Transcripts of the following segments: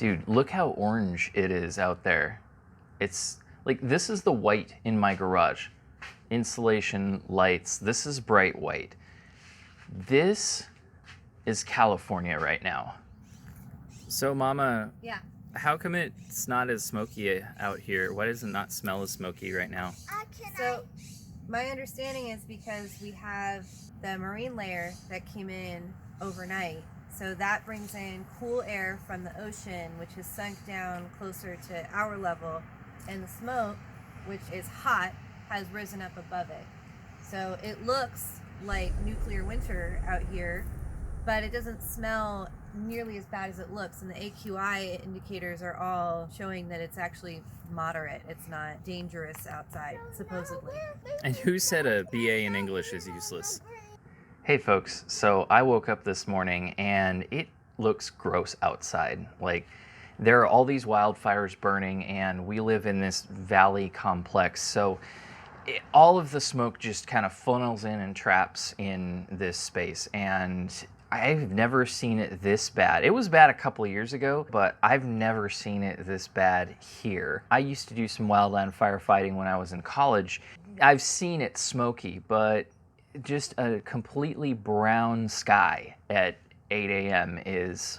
Dude, look how orange it is out there. It's like, this is the white in my garage. Insulation, lights, this is bright white. This is California right now. So, Mama, Yeah. how come it's not as smoky out here? Why does it not smell as smoky right now? So, my understanding is because we have the marine layer that came in overnight. So that brings in cool air from the ocean, which has sunk down closer to our level, and the smoke, which is hot, has risen up above it. So it looks like nuclear winter out here, but it doesn't smell nearly as bad as it looks, and the AQI indicators are all showing that it's actually moderate. It's not dangerous outside, supposedly. And who said a BA in English is useless? Hey folks, so I woke up this morning and it looks gross outside. Like, there are all these wildfires burning and we live in this valley complex, so all of the smoke just kind of funnels in and traps in this space, and I've never seen it this bad. It was bad a couple of years ago, but I've never seen it this bad here. I used to do some wildland firefighting when I was in college. I've seen it smoky, but just a completely brown sky at 8 a.m. it's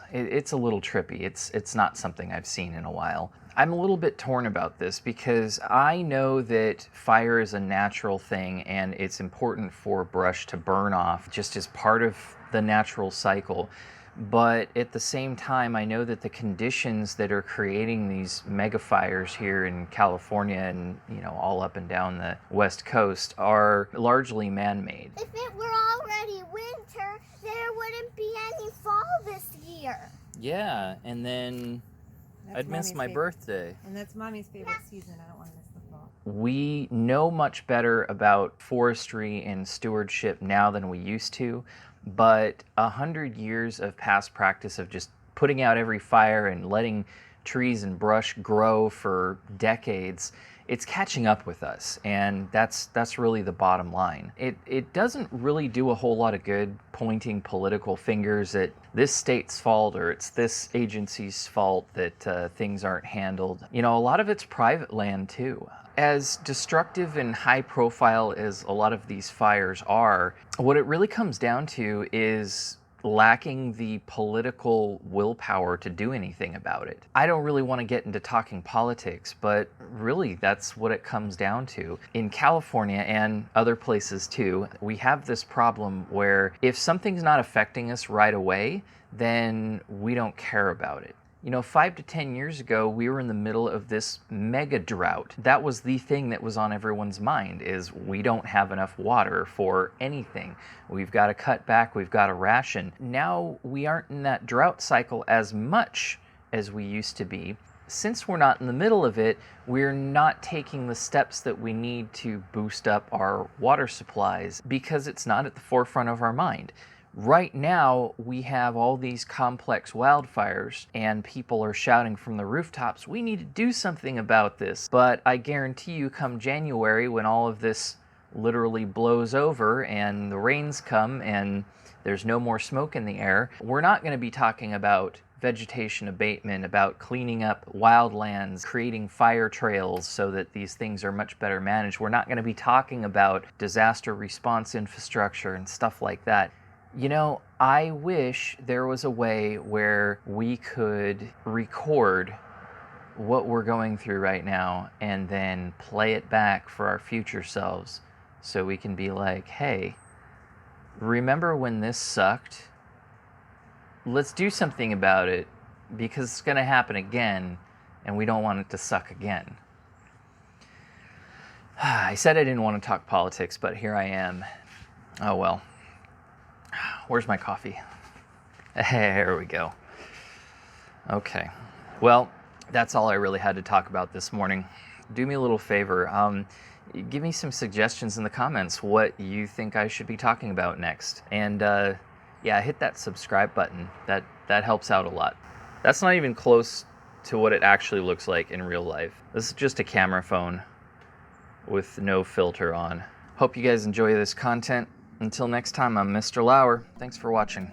a little trippy. It's not something I've seen in a while. I'm a little bit torn about this because I know that fire is a natural thing and it's important for brush to burn off just as part of the natural cycle. But at the same time, I know that the conditions that are creating these mega fires here in California and, all up and down the West Coast are largely man-made. If it were already winter, there wouldn't be any fall this year. Yeah, and then I'd miss my birthday. And that's Mommy's favorite season. I don't want to miss the fall. We know much better about forestry and stewardship now than we used to, but 100 years of past practice of just putting out every fire and letting trees and brush grow for decades, it's catching up with us, and that's really the bottom line. It doesn't really do a whole lot of good pointing political fingers at this state's fault or it's this agency's fault that things aren't handled. A lot of it's private land too. As destructive and high profile as a lot of these fires are, what it really comes down to is lacking the political willpower to do anything about it. I don't really want to get into talking politics, but really that's what it comes down to. In California and other places too, we have this problem where if something's not affecting us right away, then we don't care about it. 5 to 10 years ago, we were in the middle of this mega drought. That was the thing that was on everyone's mind, is we don't have enough water for anything. We've got to cut back, we've got to ration. Now we aren't in that drought cycle as much as we used to be. Since we're not in the middle of it, we're not taking the steps that we need to boost up our water supplies because it's not at the forefront of our mind. Right now, we have all these complex wildfires and people are shouting from the rooftops, we need to do something about this. But I guarantee you come January, when all of this literally blows over and the rains come and there's no more smoke in the air, we're not going to be talking about vegetation abatement, about cleaning up wildlands, creating fire trails so that these things are much better managed. We're not going to be talking about disaster response infrastructure and stuff like that. I wish there was a way where we could record what we're going through right now and then play it back for our future selves so we can be like, hey, remember when this sucked? Let's do something about it because it's going to happen again and we don't want it to suck again. I said I didn't want to talk politics, but here I am. Oh well. Where's my coffee? There we go. Okay. Well, that's all I really had to talk about this morning. Do me a little favor. Give me some suggestions in the comments what you think I should be talking about next. And hit that subscribe button. That helps out a lot. That's not even close to what it actually looks like in real life. This is just a camera phone with no filter on. Hope you guys enjoy this content. Until next time, I'm Mr. Lauer. Thanks for watching.